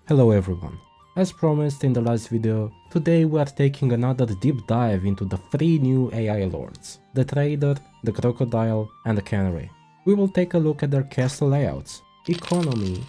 Hello everyone. As promised in the last video, today we are taking another deep dive into the 3 new AI lords, the trader, the crocodile and the canary. We will take a look at their castle layouts, economy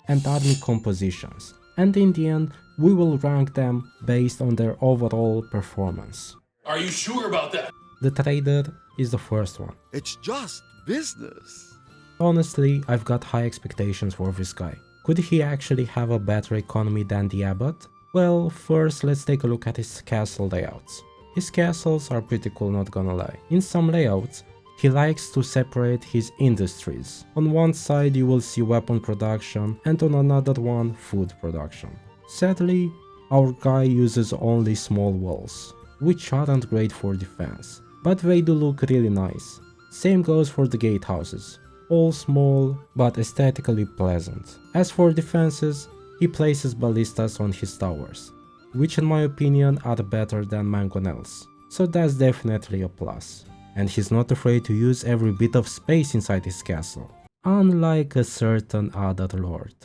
and army compositions, and in the end we will rank them based on their overall performance. Are you sure about that? The trader is the first one. It's just business. Honestly, I've got high expectations for this guy. Could he actually have a better economy than the abbot? Well, first let's take a look at his castle layouts. His castles are pretty cool, not gonna lie. In some layouts, he likes to separate his industries. On one side you will see weapon production and on another one food production. Sadly, our guy uses only small walls, which aren't great for defense, but they do look really nice. Same goes for the gatehouses. All small, but aesthetically pleasant. As for defenses, he places ballistas on his towers, which in my opinion are better than mangonels, so that's definitely a plus. And he's not afraid to use every bit of space inside his castle, unlike a certain other lord.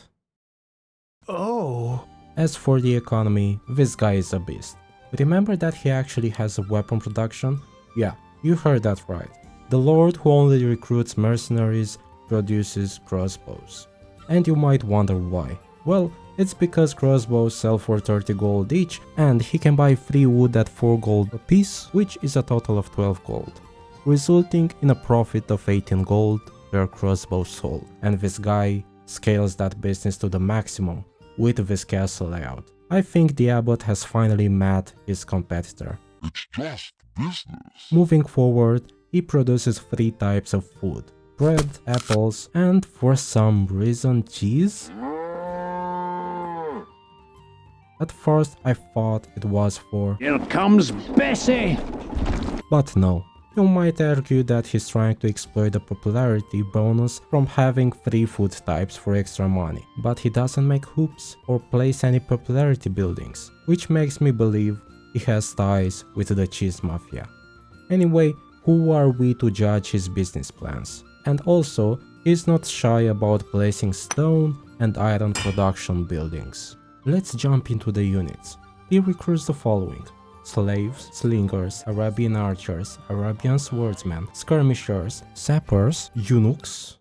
Oh. As for the economy, this guy is a beast. Remember that he actually has a weapon production? Yeah, you heard that right. The lord who only recruits mercenaries produces crossbows. And you might wonder why. Well, it's because crossbows sell for 30 gold each and he can buy free wood at 4 gold a piece, which is a total of 12 gold, resulting in a profit of 18 gold per crossbow sold. And this guy scales that business to the maximum with this castle layout. I think the abbot has finally met his competitor. It's just business. Moving forward, he produces 3 types of food: bread, apples, and for some reason cheese? At first I thought it was for Here comes Bessie! but no. You might argue that he's trying to exploit the popularity bonus from having 3 food types for extra money, but he doesn't make hoops or place any popularity buildings, which makes me believe he has ties with the cheese mafia. Anyway, who are we to judge his business plans? And also, he's not shy about placing stone and iron production buildings. Let's jump into the units. He recruits the following: slaves, slingers, Arabian archers, Arabian swordsmen, skirmishers, sappers, eunuchs,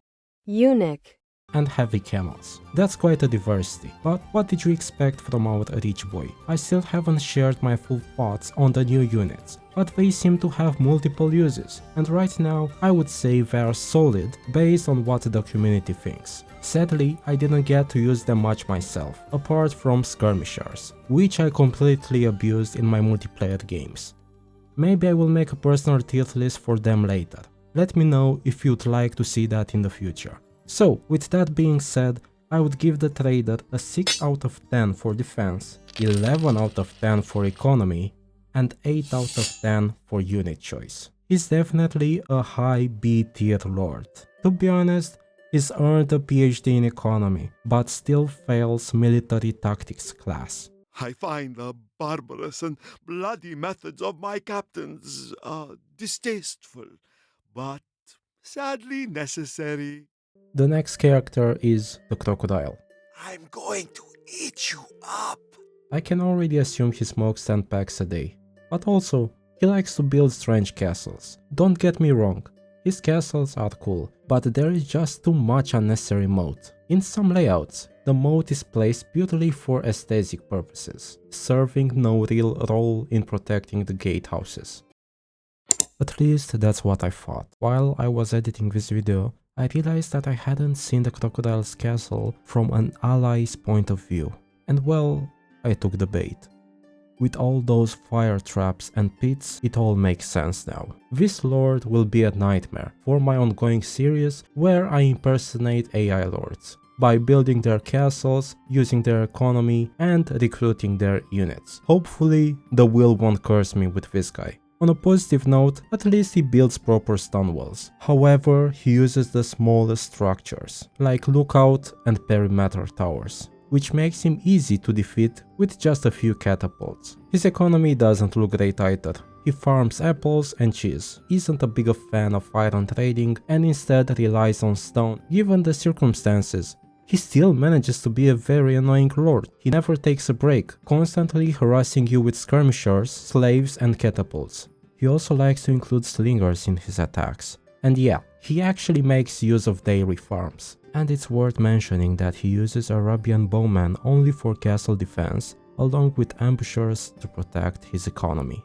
and heavy camels. That's quite a diversity, but what did you expect from our rich boy? I still haven't shared my full thoughts on the new units, but they seem to have multiple uses, and right now I would say they are solid based on what the community thinks. Sadly, I didn't get to use them much myself, apart from skirmishers, which I completely abused in my multiplayer games. Maybe I will make a personal tier list for them later. Let me know if you'd like to see that in the future. So, with that being said, I would give the trader a 6 out of 10 for defense, 11 out of 10 for economy, and 8 out of 10 for unit choice. He's definitely a high B tier lord. To be honest, he's earned a PhD in economy, but still fails military tactics class. I find the barbarous and bloody methods of my captains distasteful, but sadly necessary. The next character is the crocodile. I'm going to eat you up. I can already assume he smokes 10 packs a day, but also he likes to build strange castles. Don't get me wrong, his castles are cool, but there is just too much unnecessary moat. In some layouts, the moat is placed purely for aesthetic purposes, serving no real role in protecting the gatehouses. At least that's what I thought. While I was editing this video, I realized that I hadn't seen the crocodile's castle from an ally's point of view. And well, I took the bait. With all those fire traps and pits, it all makes sense now. This lord will be a nightmare for my ongoing series where I impersonate AI lords by building their castles, using their economy, and recruiting their units. Hopefully, the wheel won't curse me with this guy. On a positive note, at least he builds proper stone walls. However, he uses the smallest structures, like lookout and perimeter towers, which makes him easy to defeat with just a few catapults. His economy doesn't look great either. He farms apples and cheese, isn't a big fan of iron trading and instead relies on stone. Given the circumstances, he still manages to be a very annoying lord. He never takes a break, constantly harassing you with skirmishers, slaves and catapults. He also likes to include slingers in his attacks. And yeah, he actually makes use of dairy farms. And it's worth mentioning that he uses Arabian bowmen only for castle defense, along with ambushers to protect his economy.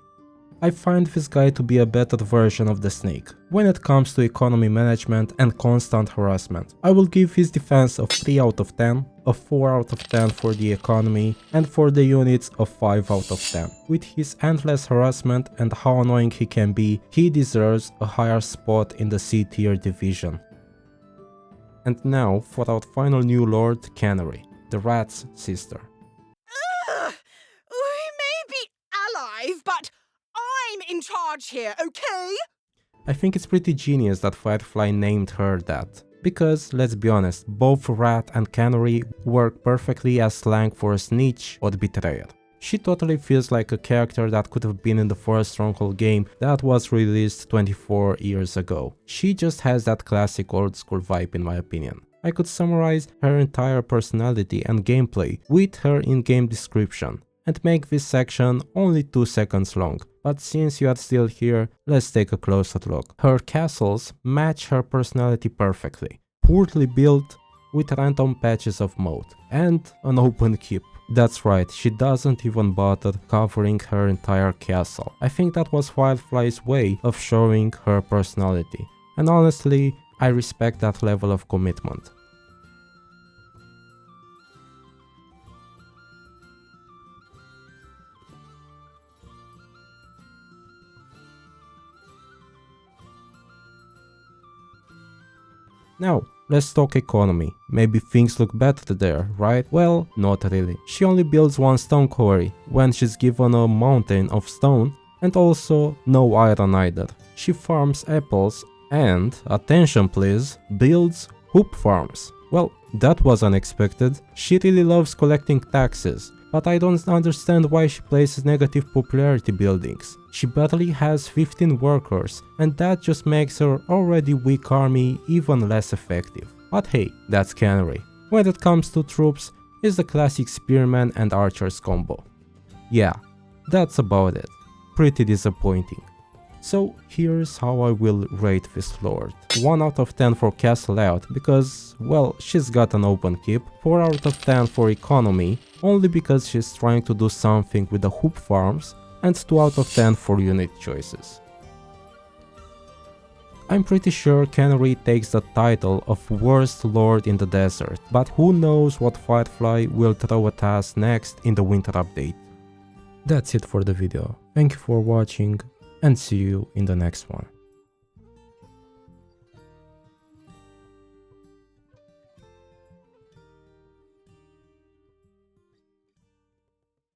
I find this guy to be a better version of the snake when it comes to economy management and constant harassment. I will give his defense a 3 out of 10, a 4 out of 10 for the economy, and for the units a 5 out of 10. With his endless harassment and how annoying he can be, he deserves a higher spot in the C tier division. And now for our final new lord, Canary, the rat's sister. We may be alive, but I'm in charge here, okay? I think it's pretty genius that Firefly named her that. Because, let's be honest, both rat and canary work perfectly as slang for a snitch or betrayer. She totally feels like a character that could have been in the first Stronghold game that was released 24 years ago. She just has that classic old school vibe in my opinion. I could summarize her entire personality and gameplay with her in-game description and make this section only 2 seconds long. But since you are still here, let's take a closer look. Her castles match her personality perfectly. Poorly built, with random patches of moat, and an open keep. That's right, she doesn't even bother covering her entire castle. I think that was Firefly's way of showing her personality. And honestly, I respect that level of commitment. Now, let's talk economy. Maybe things look better there, right? Well, not really. She only builds 1 stone quarry when she's given a mountain of stone, and also no iron either. She farms apples and, attention please, builds hoop farms. Well, that was unexpected. She really loves collecting taxes, but I don't understand why she places negative popularity buildings. She barely has 15 workers, and that just makes her already weak army even less effective. But hey, that's Canary. When it comes to troops, it's the classic spearman and archers combo. Yeah, that's about it. Pretty disappointing. So here's how I will rate this lord. 1 out of 10 for castle layout because, well, she's got an open keep. 4 out of 10 for economy, only because she's trying to do something with the hoop farms, and 2 out of 10 for unit choices. I'm pretty sure Canary takes the title of worst lord in the desert, but who knows what Firefly will throw at us next in the winter update. That's it for the video. Thank you for watching, and see you in the next one.